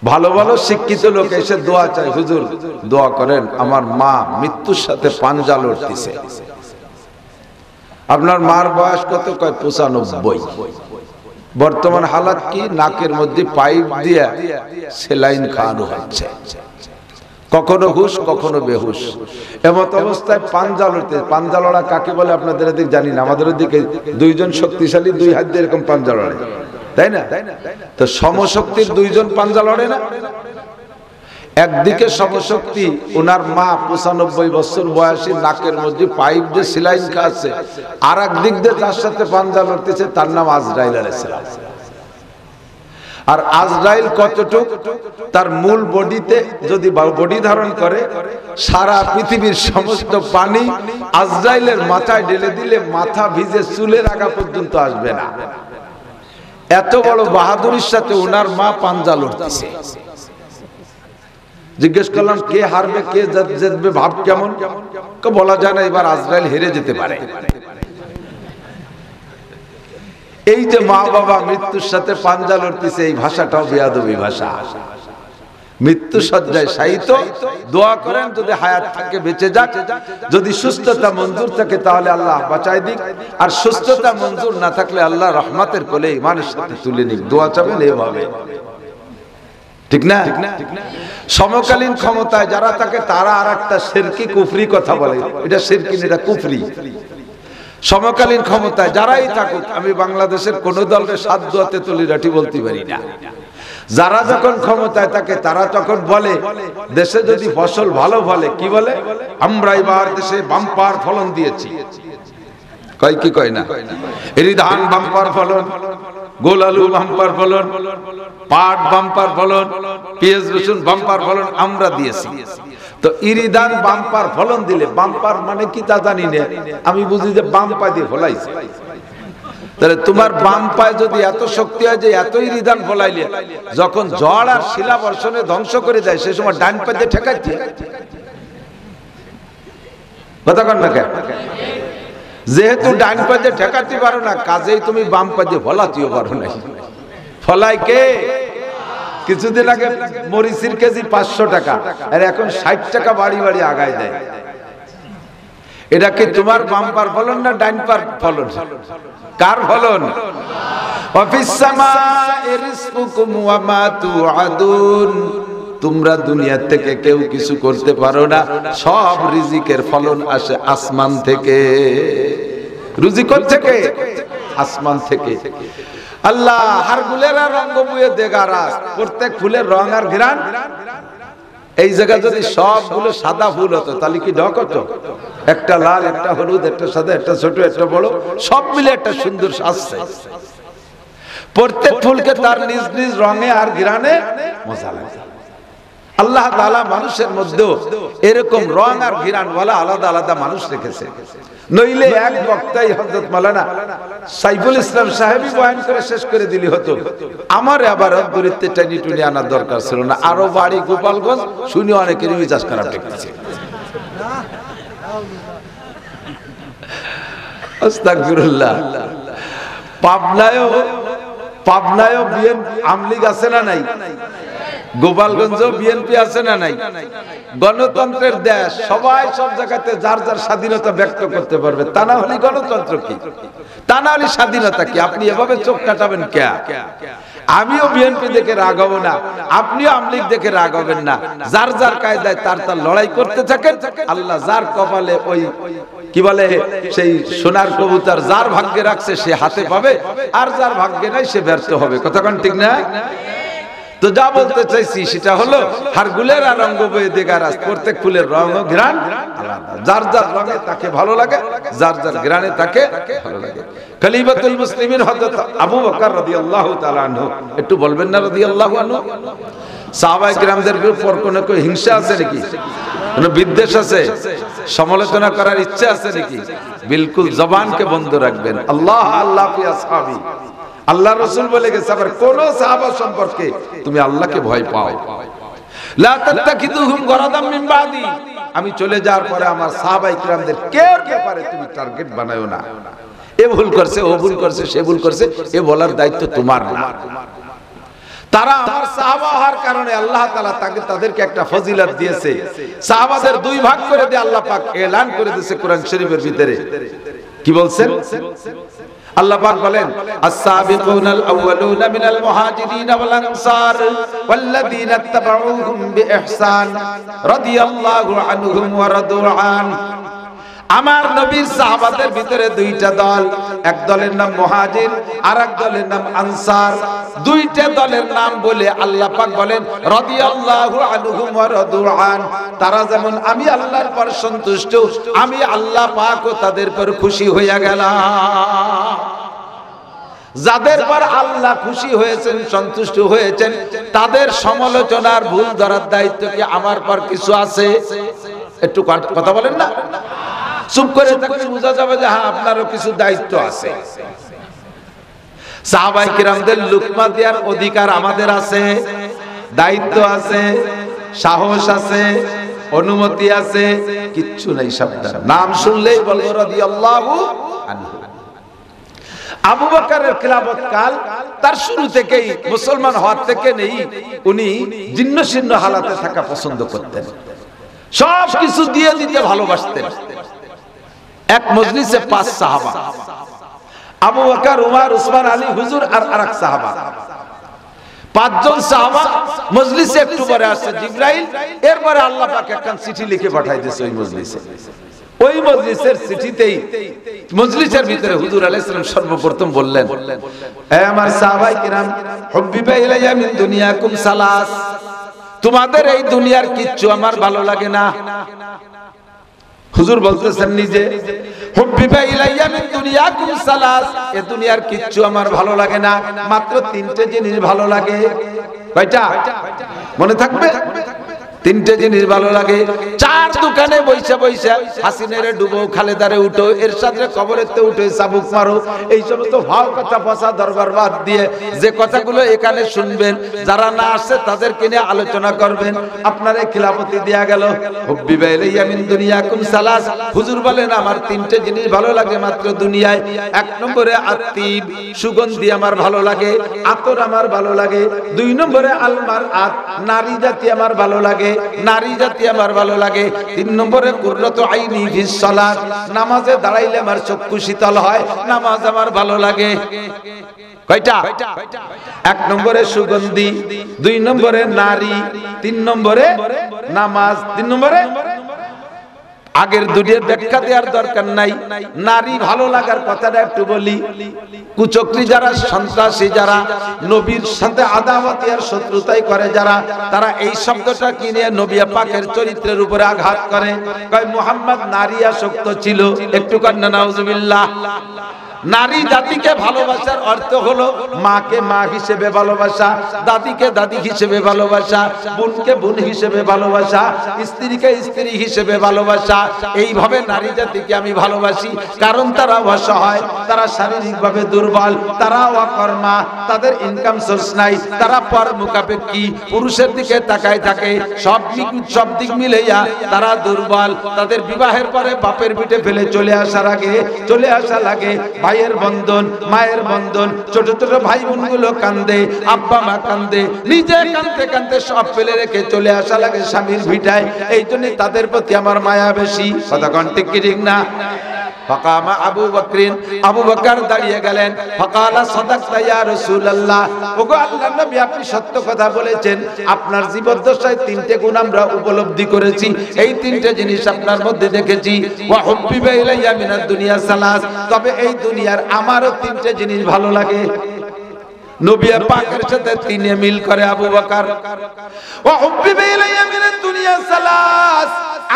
ভালো ভালো শিক্ষিত লোক এসে দোয়া চায়, হুজুর দোয়া করেন আমার মা মৃত্যুর সাথে পাঞ্জা লড়তেছে। আপনার মার বয়স কত? কয় 95। বর্তমান হালাত কি? নাকের মধ্যে পাইপ দিয়ে সেলাইন খাওয়ানো হচ্ছে, কখনো হুশ কখনো বেহুশ। এমত অবস্থায় পাঞ্জা লড়তে, পাঞ্জা লড়া কাকে বলে আপনাদের এদিকে জানি না, আমাদের ওদিকে দুইজন শক্তিশালী দুই হাত দিয়ে এরকম পাঞ্জা লড়ে, তাই না? তো সমশক্তির দুইজন পাঞ্জা লড়ে না? একদিকে সমশক্তি, ওনার মা 95 বছর বয়সী, নাকের মধ্যে পাইপ দিয়ে সেলাইন খাচ্ছে, আর একদিক দিয়ে যার সাথে পাঞ্জা লড়তেছে তার নাম আজরাইল আলাইহিস সালাম। আর আজরাইল কতটুক? তার মূল বডিতে যদি বডি ধারণ করে, সারা পৃথিবীর সমস্ত পানি আজরাইলের মাথায় ঢেলে দিলে মাথা ভিজে চুলের আগা পর্যন্ত আসবে না। এত বড় বাহাদুরির সাথে ওনার মা পাঞ্জা লড়তেছে। জিজ্ঞেস করলাম কে হারবে কে জিতবে, ভাব কেমন? বলা যায় না, এবার আজরাইল হেরে যেতে পারে। এই যে মা বাবা মৃত্যুর সাথে পাঞ্জা লড়তেছে, এই ভাষাটাও বেয়াদবি ভাষা। মৃত্যু সজ্জায় শায়িত, দোয়া করেন যদি হায়াত থাকে বেঁচে যাক, যদি সুস্থতা মঞ্জুর থাকে তাহলে আল্লাহ বাঁচায় দিক, আর সুস্থতা মঞ্জুর না থাকলে আল্লাহ রহমতের কোলে ইমানের সাথে তুলে নিক। দোয়া চাবেন এভাবে, ঠিক না? সমকালীন ক্ষমতায় যারা থাকে তারা আর একটা শিরকি কুফরি কথা বলে, এটা শিরকি না, এটা কুফরি। সমকালীন ক্ষমতায় যারাই থাকুক, আমি বাংলাদেশের কোন দলকে সাত দোয়াতে তলিরাটি বলতে পারি না। যারা যখন ক্ষমতায় থাকে তারা তখন বলে দেশে যদি ফসল ভালো ফলে, কি বলে? আমরা এবার দেশে বাম্পার ফলন দিয়েছি। কয় কি কয় না? এরি ধান বাম্পার ফলন, গোল আলু বাম্পার ফলন, পাট বাম্পার ফলন, পেঁয়াজ রসুন বাম্পার ফলন আমরা দিয়েছি। তো ইরিদান বাম্পার ফলন দিলে, বাম্পার মানে কি তা জানি না, আমি বুঝি যে বাম পা দিয়ে ফলাইছে। তাহলে তোমার বাম পায়ে যদি এত শক্তি হয় যে এত ইরিদান ফলাইলে যখন ঝড় আর শিলা বর্ষণে ধ্বংস করে দেয়, সে সময় ডান পা দিয়ে ঠেকাইছে। কথা কন না কেন? যেহেতু ডান পা দিয়ে ঠেকাতে পারো না, কাজেই তুমি বাম পা দিয়ে ফলাতেও পারো না। ফলাই কে? কিছুদিন আগে মরিচের কেজি 500 টাকা, আর এখন 60 টাকা বাড়ি বাড়ি আগায় দেয়। এটা কি তোমার বাম্পার ফলন না ডাইন পার ফলন? কার ফলন? ওয়াফিস সামা'i রিজকুকুম ওয়া মা তুআদুন। তোমরা দুনিয়া থেকে কেউ কিছু করতে পারো না, সব রিজিকের ফলন আসে আসমান থেকে। রুজি কোথা থেকে? আসমান থেকে। আল্লাহ হার গুলেরা রঙ বুয়ে দেগারাস, প্রত্যেক ফুলের রং আর ঘ্রাণ। এই জায়গা যদি সবগুলো সাদা ফুল হতো তাহলে কি ঢক হতো? একটা লাল, একটা হলুদ, একটা সাদা, একটা ছোট, একটা বড়, সব মিলে একটা সুন্দর সাজছে। প্রত্যেক ফুলকে তার নিজ নিজ রঙে আর ঘ্রাণে মজা লাগে। আল্লাহ তাআলা মানুষের মধ্যেও এরকম রং আর ঘ্রাণওয়ালা আলাদা আলাদা মানুষ রেখেছে। নইলে এক বক্তাই হযরত মাওলানা সাইফুল ইসলাম সাহেবই বয়ান করে শেষ করে দিলি হতো। আমার আবার দরিদ্রে টানি টুনি আনার দরকার ছিল না। আরো বাড়ি গোপালগঞ্জ, শুনি অনেকেরই মেজাজ খারাপ ঠেকতেছে। আস্তাগফিরুল্লাহ। পাবনায়ও আমলিগ আছে না নাই? গোপালগঞ্জেও বিএনপি আছে না নাই? গণতন্ত্রের দেশ, সবাই সব জায়গাতে যার যার স্বাধীনতা ব্যক্ত করতে পারবে। তা না হলে গণতন্ত্র কি? তা না হলে স্বাধীনতা কি? আপনি এভাবে চোখ কাটাবেন কে? আমিও বিএনপি দেখে রাগ হব না, আপনিও আমলিগ দেখে রাগ হবেন না। যার যার কায়দায় তার তার লড়াই করতে থাকেন। আল্লাহ যার কপালে ওই কি বলে সেই সোনার কবুতর যার ভাগ্যে রাখছে সে হাতে পাবে, আর যার ভাগ্যে নাই সে ব্যর্থ হবে। কথা কোন ঠিক না? তো যা বলতে চাইছি সেটা হলো হারগুলের আর রঙ বয়ে দেগারাস, প্রত্যেক ফুলের রং ও ঘ্রাণ আলাদা। যার যার রঙে তাকে ভালো লাগে, যার যার ঘ্রাণে তাকে ভালো লাগে। খলিফাতুল মুসলিমিন হযরত আবু বকর রাদিয়াল্লাহু তাআলা আনহু, একটু বলবেন না রাদিয়াল্লাহু আনহু? সাহাবায়ে কিরামদের উপর কোনো হিংসা আছে নাকি? কোনো বিদ্বেষ আছে? সমালোচনা করার ইচ্ছা আছে নাকি? বিলকুল জবানকে বন্ধ রাখবেন। আল্লাহ আল্লাহ ফি আসহাবি, আল্লাহ রাসূল বলে গেছে আবার কোন সাহাবা সম্পর্কে তুমি আল্লাহকে ভয় পাও। লা তাত্তাকিদুহুম গরাদাম মিন বাদি, আমি চলে যাওয়ার পরে আমার সাহাবায়ে কিরামদের কেউ ব্যাপারে তুমি টার্গেট বানায়ো না। এ ভুল করছে, ও ভুল করছে, সে ভুল করছে, এ বলার দায়িত্ব তোমার না। তারা আমার সাহাবা হওয়ার কারণে আল্লাহ তাআলা তাদেরকে একটা ফজিলত দিয়েছে। সাহাবাদের দুই ভাগ করে দিয়ে আল্লাহ পাক এলান করে দিয়েছে কোরআন শরীফের ভিতরে। কি বলছেন? আল্লাহ পাক বলেন, আস-সাবিকুনাল আউয়ালুনা মিনাল মুহাজিরিন ওয়াল আনসার ওয়াল্লাযীনা ইত্তাবাউহুম বিইহসান রাদিয়াল্লাহু আনহুম ওয়া রাদু আন। আমার নবীর সাহাবাদের ভিতরে দুইটা দল, এক দলের নাম মুহাজির আর এক দলের নাম আনসার। দুইটা দলের নাম বলে আল্লাহ পাক বলেন রাদিয়াল্লাহু আনহুম ওয়া রাদু আন। তারা যেমন আমি আল্লাহর পর সন্তুষ্ট, আমি আল্লাহ পাকও তাদের পর খুশি হয়ে গেলাম। যাদের পর আল্লাহ খুশি হয়েছেন, সন্তুষ্ট হয়েছেন, তাদের সমালোচনার ভুল ধরার দায়িত্ব কি আমার পর কিছু আছে? একটু কথা বলেন না। চুপ করে থাকলে বোঝা যাবে যে হ্যাঁ আপনারও কিছু দায়িত্ব আছে। সাহাবায়ে কিরামদের লুকমা দেওয়ার অধিকার আমাদের আছে, দায়িত্ব আছে, সাহস আছে, অনুমতি আছে, কিচ্ছু নাই। সাবধান, নাম শুনলেই বলবো রাদিয়াল্লাহু আনহু। আবু বকরের খিলাফত কাল তার শুরু থেকেই, মুসলমান হওয়ার থেকে নেই, উনি জীর্ণ শীর্ণ হালাতে থাকা পছন্দ করতেন, সব কিছু দিয়ে দিতে ভালোবাসতেন। এক মজলিসে 5 সাহাবা, আবু বকর, উমর, উসমান, আলী, হুজুর আর আরেক সাহাবা, 5 জন সাহাবা মজলিসে একটু পরে আসছে জিবরাইল। এরপরে আল্লাহ পাক একটা চিঠি লিখে পাঠিয়ে দিয়েছে ওই মজলিসে। ওই মজলিসের চিঠিতেই মজলিসের ভিতরে হুজুর আলাইহিস সালাম সর্বপ্রথম বললেন, হে আমার সাহাবায়ে কিরাম, হুব্বিবা ইলাইয়া মিন দুনিয়াকুম সালাস, তোমাদের এই দুনিয়ার কিচ্ছু আমার ভালো লাগে না। হুজুর বলতেছেন নিজে, হুব্বিবা ইলাইয়া মিন দুনিয়াকুম সালাস, এই দুনিয়ার কিচ্ছু আমার ভালো লাগে না, মাত্র 3টে জিনিস ভালো লাগে। কয়টা মনে থাকবে? 3টে জিনিস ভালো লাগে। 4 দোকানে বইসা বইসা হাসিনারে ডুবো, খালেদারে উঠো, এরশাদে কবরেতে উঠো, চাবুক মারো, এই সমস্ত ভাও কথা পচা দরবার বাদ দিয়ে যে কথাগুলো এখানে শুনবেন, যারা না আসে তাদেরকে নিয়ে আলোচনা করবেন, আপনার এই খিলাফতি দেয়া গেল। হুব্বিবা ইলাইয়া মিন দুনিয়াকুম সালাস, হুজুর বলেন আমার 3টে জিনিস ভালো লাগে মাত্র দুনিয়ায়। 1 নম্বরে আত্তিব, সুগন্ধি আমার ভালো লাগে, আতর আমার ভালো লাগে। 2 নম্বরে আলমার আত, নারী জাতি আমার ভালো লাগে, নারী জাতি আমার ভালো লাগে। 3 নম্বরে কুররাতু আইনি ফিস সালাত, নামাজে দাঁড়াইলে আমার চক্ষু শীতল হয়, নামাজ আমার ভালো লাগে। কয়টা? 1 নম্বরে সুগন্ধি, 2 নম্বরে নারী, 3 নম্বরে নামাজ। 3 নম্বরে আগের দুটির ব্যাখ্যা দেওয়ার দরকার নাই। নারী ভালো লাগার কথাটা একটু বলি। কুচক্রী যারা, সন্ত্রাসী যারা, নবীর সাথে আদাওয়াতি আর শত্রুতাই করে যারা, তারা এই শব্দটা কিনে নবী পাকের চরিত্রের উপরে আঘাত করে। কয় মুহাম্মদ নারী আসক্ত ছিল। একটু কান্না নাউজুবিল্লাহ। নারী জাতিকে ভালোবাসার অর্থ হলো মাকে মা হিসেবে ভালোবাসা, দাদিকে দাদি হিসেবে ভালোবাসা, বোনকে বোন হিসেবে ভালোবাসা, স্ত্রীকে স্ত্রী হিসেবে ভালোবাসা। এইভাবে নারী জাতিকে আমি ভালোবাসি, কারণ তারা অসহায়, তারা শারীরিকভাবে দুর্বল, তারা অকর্মা, তাদের ইনকাম সোর্স নাই, তারা পর মুখাপেক্ষী, পুরুষের দিকে তাকায় থাকে, সব দিক মিলাইয়া তারা দুর্বল। তাদের বিবাহের পরে বাপের পিঠে ফেলে চলে আসা লাগে। ভাইয়ের বন্ধন, মায়ের বন্ধন, ছোট ছোট ভাই বোনগুলো কান্দে, আব্বা মা কান্দে, নিজে কান্দতে কান্দতে সব ফেলে রেখে চলে আসা লাগে স্বামীর ভিটায়। এই জন্য তাদের প্রতি আমার মায়া বেশি। কথা কোন ঠিক কি ঠিক না? ফাকামা আবু বকরিন, আবু বকর দাঁড়িয়ে গেলেন। ফাকালা সাদাকতা ইয়া রাসূলুল্লাহ, ওগো আল্লাহর নবী আপনি সত্য কথা বলেছেন। আপনার জীবদ্দশায় 3টে গুণ আমরা উপলব্ধি করেছি, এই 3টে জিনিস আপনার মধ্যে দেখেছি। ওয়া হুব্বিবা ইলাইয়া মিনাদ দুনিয়া সালাস, তবে এই দুনিয়ার আমারও 3টে জিনিস ভালো লাগে। নবী পাকের সাথে 3 মিল করে আবু বকর। ওয়া হুব্বিবা ইলাইয়া মিনাদ দুনিয়া সালাস,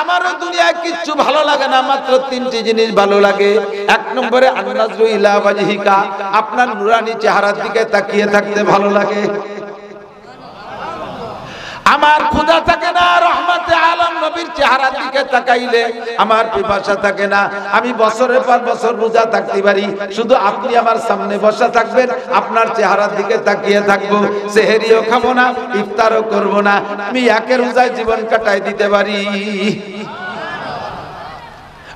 আমারও দুনিয়ায় কিচ্ছু ভালো লাগে না, মাত্র 3টি জিনিস ভালো লাগে। 1 নম্বরে আন-নাজরু ইলা ওয়াজহিকা, আপনার নুরানি চেহারার দিকে তাকিয়ে থাকতে ভালো লাগে। আমার ক্ষুধা থাকে না, রহমতে আলম নবীর চেহারার দিকে তাকাইলে আমার পিপাসা থাকে না। আমি বছরের পর বছর রোজা থাকতে পারি, শুধু আপনি আমার সামনে বসা থাকবেন, আপনার চেহারার দিকে তাকিয়ে থাকবো। সেহরিও খাবো না, ইফতারও করবো না, আমি একের রোজায় জীবন কাটাই দিতে পারি।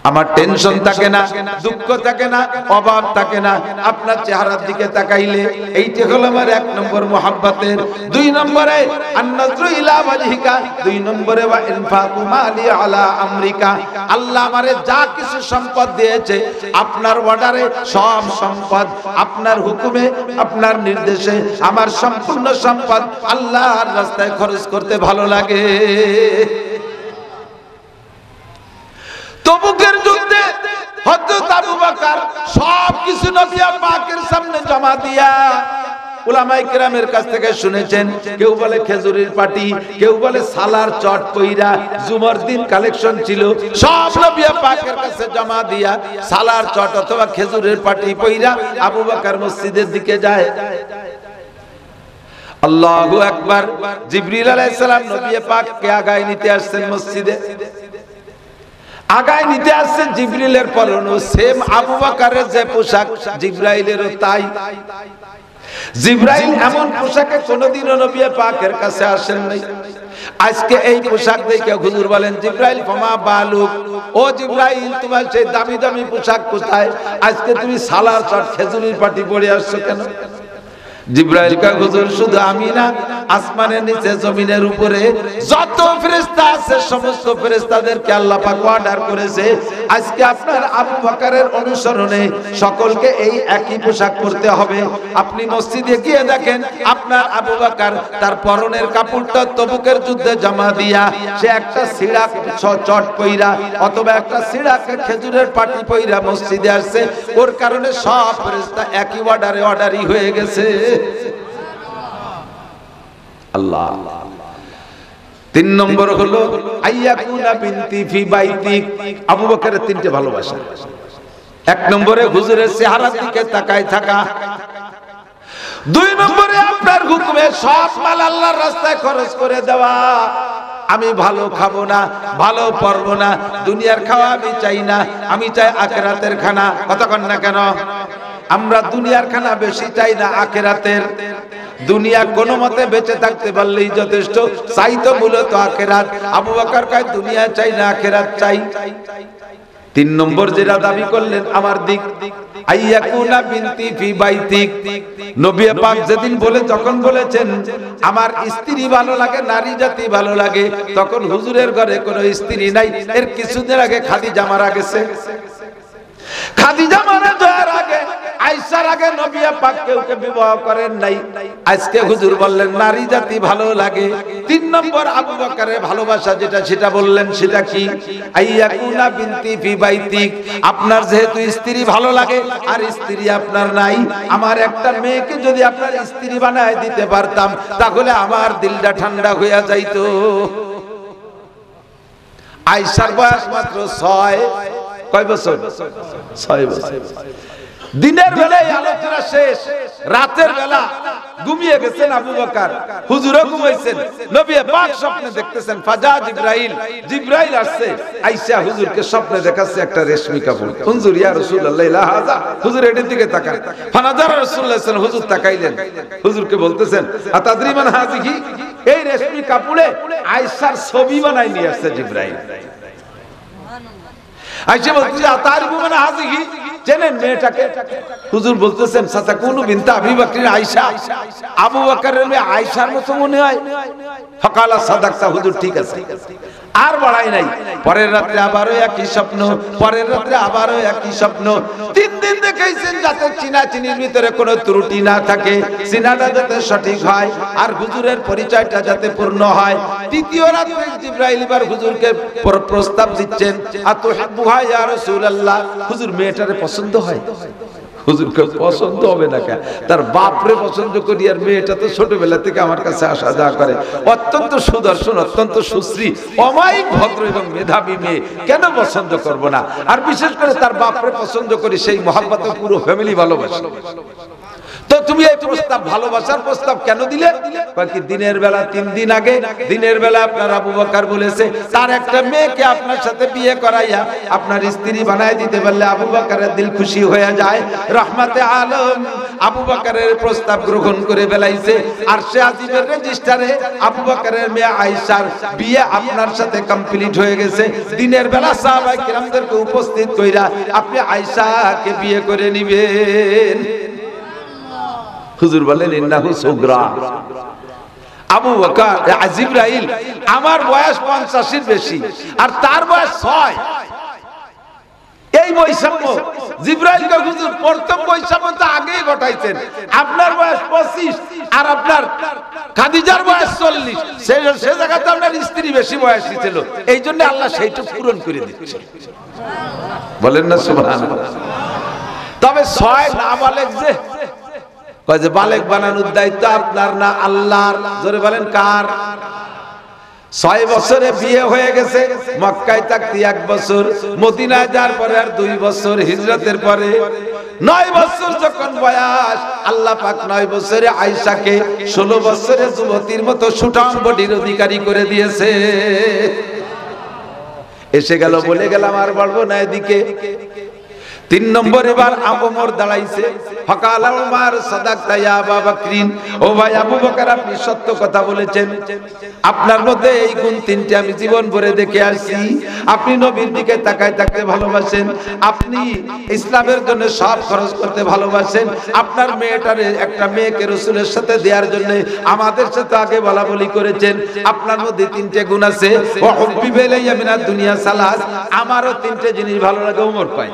আমার টেনশন থাকে না, দুঃখ থাকে না, অভাব থাকে না। আপনার চেহারার দিকে তাকাইলে এইটা হলো আমার 1 নম্বর মুহাব্বতের। 2 নম্বরে আন-নাজরু ইলা ওয়াজহিকা, 2 নম্বরে ওয়া ইনফাকু মালি আলা আমরিকা। আল্লাহ আমারে যা কিছু সম্পদ দিয়েছে আপনার অর্ডারে সব সম্পদ, আপনার হুকুমে, আপনার নির্দেশে আমার সম্পূর্ণ সম্পদ আল্লাহর রাস্তায় খরচ করতে ভালো লাগে। তবুকের যুদ্ধে হযরত আবু বকর সব কিছু নবী পাকের সামনে জমা দিয়া, উলামায়ে কেরামের কাছ থেকে শুনেছেন, কেউ বলে খেজুরের পাটি, কেউ বলে সালার চট কইরা, জুমার দিন কালেকশন ছিল, সব নবী পাকের কাছে জমা দিয়া সালার চট অথবা খেজুরের পাটি পইরা আবু বকর মসজিদের দিকে যায়। আল্লাহু আকবার। জিবরিল আলাইহিস সালাম নবী পাককে আগায় নিতে আসছেন মসজিদে। আগায় নিতে আসছে, জিবরিলের পরনে সেম আবু বকরের যে পোশাক জিবরাইলেরও তাই। জিবরাইল এমন পোশাকে কোনোদিনও নবী পাকের কাছে আসেন নাই। আজকে এই পোশাক দেখে হুজুর বলেন, জিবরাইল ফামা বালুক, ও জিবরাইল তোমার সেই দামি দামি পোশাক কোথায়? আজকে তুমি সালার চট খেজুরের পাটি পরে আসছো কেন? জিবরাইল কা হুজুর শুধু আমি না, আসমানের নিচে জমিনের উপরে যত ফেরেশতা আছে সমস্ত ফেরেশতাদেরকে আল্লাহ পাক অর্ডার করেছে আজকে আপনার আবু বকরের অনুসরণে সকলকে এই একই পোশাক পরতে হবে। আপনি মসজিদে গিয়ে দেখেন আপনার আবু বকর তার পরনের কাপড়টা তবুকের যুদ্ধে জমা দিয়া সে একটা সিড়া চট পইরা অথবা একটা সিড়া খেজুরের পাটি পইরা মসজিদে আসছে, ওর কারণে সব ফেরেশতা একই অর্ডারই হয়ে গেছে। আল্লাহ। 3 নম্বর হলো আইয়াকুনা বিনতি ফি বাইতিক। আবু বকরের 3টে ভালোবাসা। 1 নম্বরে হুজুরের চেহারার দিকে তাকায় থাকা। 2 নম্বরে আপনার হুকুমে সব মাল আল্লাহর রাস্তায় খরচ করে দেওয়া। আমি ভালো খাবো না, ভালো পরবো না, দুনিয়ার খাওয়া আমি চাই না, আমি চাই আখিরাতের খানা। কথা কন না কেন? আমরা দুনিয়ার খানা বেশি চাই না আখিরাতের। দুনিয়া কোনো মতে বেঁচে থাকতে পারলেই যথেষ্ট, চাই তো মূলত আখিরাত। আবু বকর কয় দুনিয়া চাই না, আখিরাত চাই। 3 নম্বর যেটা দাবি করলেন আমার দিক, আইয়াকুনা বিনতি ফি বাইতিক। নবী পাক যেদিন বলে যখন বলেছেন আমার স্ত্রী ভালো লাগে, নারী জাতি ভালো লাগে, তখন হুজুরের ঘরে কোনো স্ত্রী নাই। এর কিছুদিন আগে খাদিজা মারা গেছে। খাদিজা মারা যাওয়ার আগে, আয়েশার আগে নবী পাক কেউকে বিবাহ করেন নাই। আজকে হুজুর বললেন নারী জাতি ভালো লাগে। 3 নম্বর আবু বকরের ভালোবাসা যেটা সেটা বললেন, সেটা কি? আইয়াকুনা বিনতি ফি বাইতিক। আপনার যেহেতু স্ত্রী ভালো লাগে আর স্ত্রী আপনার নাই, আমার একটা মেয়েকে যদি আপনার স্ত্রী বানায় দিতে পারতাম তাহলে আমার দিলটা ঠান্ডা হয়ে যাইতো। আয়েশার বয়স মাত্র 6। কয় বছর? 6 বছর। দিনের বেলায় আলোচনা শেষ, রাতের বেলা ঘুমিয়ে গেছেন আবু বকর, হুজুরও ঘুমাইছেন। নবী পাক স্বপ্নে দেখতেছেন ফাজা জিবরাইল, জিবরাইল আসছে, আয়েশা হুজুরকে স্বপ্নে দেখাচ্ছে একটা রেশমি কাপড়। হুজুর ইয়া রাসূলুল্লাহ লা হাযা, হুজুর এর দিকে তাকান। ফানাজার রাসূলুল্লাহ সাল্লাল্লাহু আলাইহি ওয়াসাল্লাম, হুজুর তাকাইলেন, হুজুরকে বলতেছেন আতাদরি মান হাযিহি, এই রেশমি কাপড়ে আয়েশার ছবি বানাই নিয়ে আসছে জিবরাইল। আয়েশা বলতেছে আতারিফু মান হাযিহি, চেনেন মেয়েটাকে? হুজুর বলতেছেন সাতাকুনু বিনতে আবি বকর আয়েশা, আবু বকরের মেয়ে আয়েশার মতো মনে হয়। ফাকালা সাদাকতা, হুজুর ঠিক আছে। আর বাড়াই নাই। পরের রাতে আবারও একই স্বপ্ন, পরের রাতে আবারও একই স্বপ্ন। 3 দিন দেখাইছেন যাতে চিনাচিনির ভিতরে কোনো ত্রুটি না থাকে, চিনাটা যাতে সঠিক হয় আর হুজুরের পরিচয়টা যাতে পূর্ণ হয়। 3য় রাতে জিবরাইল এবার হুজুরকে প্রস্তাব দিচ্ছেন, আতুহিব্বুহা ইয়া রাসূলুল্লাহ, হুজুর মেয়েটারে পছন্দ হয়? হুজুরকে পছন্দ হবে না কেন? তার বাপরে পছন্দ করি, আর মেয়েটা তো ছোটবেলা থেকে আমার কাছে আসা যাওয়া করে, অত্যন্ত সুদর্শন, অত্যন্ত সুশ্রী, অমায়িক, ভদ্র এবং মেধাবী মেয়ে, কেন পছন্দ করব না? আর বিশেষ করে তার বাপরে পছন্দ করি, সেই মহব্বতে পুরো ফ্যামিলি ভালোবাসে। তো তুমি এই প্রস্তাব ভালোবাসার প্রস্তাব কেন দিলে? কয় কি দিনের বেলা 3 দিন আগে দিনের বেলা আপনার আবু বকর বলেছে তার একটা মেয়েকে আপনার সাথে বিয়ে করাইয়া আপনার স্ত্রী বানায় দিতে পারলে আবু বকরের দিল খুশি হয়ে যায়। রহমতে আলম আবু বকরের প্রস্তাব গ্রহণ করে ফেলাইছে। আরশে আজিমের রেজিস্টারে আবু বকরের মেয়ে আয়েশার বিয়ে আপনার সাথে কমপ্লিট হয়ে গেছে। দিনের বেলা সাহাবায়ে কিরামদেরকে উপস্থিত কইরা আপনি আয়েশাকে বিয়ে করে নিবেন। হুজুর বলেন ইন্নাহু সুগরা। আবু বকর জিবরাইল আমার বয়স 50 এর বেশি আর তার বয়স 6। এই বৈষম্য জিবরাইল কে হুজুর প্রথম বৈষম্য তো আগেই ঘটাইছেন। আপনার বয়স 25 আর আপনার খাদিজার বয়স 40। সে জায়গাতে আপনার স্ত্রী বেশি বয়সী ছিল, এই জন্য আল্লাহ সেইটা পূরণ করে দিচ্ছে। বলেন না সুবহানাল্লাহ। তবে 6 নাবালেগ যে কয় যে বালেগ বানানোর দায়িত্ব আপনার না আল্লাহর। জোরে বলেন কার? 6 বছরে বিয়ে হয়ে গেছে। মক্কায় থাকতে 1 বছর, মদিনায় যাওয়ার পরে আর 2 বছর, হিজরতের পরে 9 বছর যখন বয়স, আল্লাহ পাক 9 বছরে আয়েশাকে 16 বছরের যুবতীর মতো সুঠাম বডির অধিকারী করে দিয়েছে। এসে গেল, বলে গেলাম আর বলবো না। এদিকে 3 নম্বর এবার ওমর দাঁড়াইছে। ফাকাল ওমর সাদাকতা ইয়া আবু বকরিন, ও ভাই আবু বকর আপনি সত্য কথা বলেছেন। আপনার মধ্যে এই গুণ 3টি আমি জীবন ভরে দেখে আসছি। আপনি নবীর দিকে তাকায় থাকতে ভালোবাসেন, আপনি ইসলামের জন্য সব খরচ করতে ভালোবাসেন, আপনার মেয়েটারে একটা মেয়েকে রাসূলের সাথে দেওয়ার জন্য আমাদের সাথে আগে বলা বলি করেছেন। আপনার মধ্যে 3টে গুণ আছে। ওয়া হুব্বিবা ইলাইয়া মিনাদ দুনিয়া সালাস, আমারও 3টে জিনিস ভালো লাগে। ওমর পায়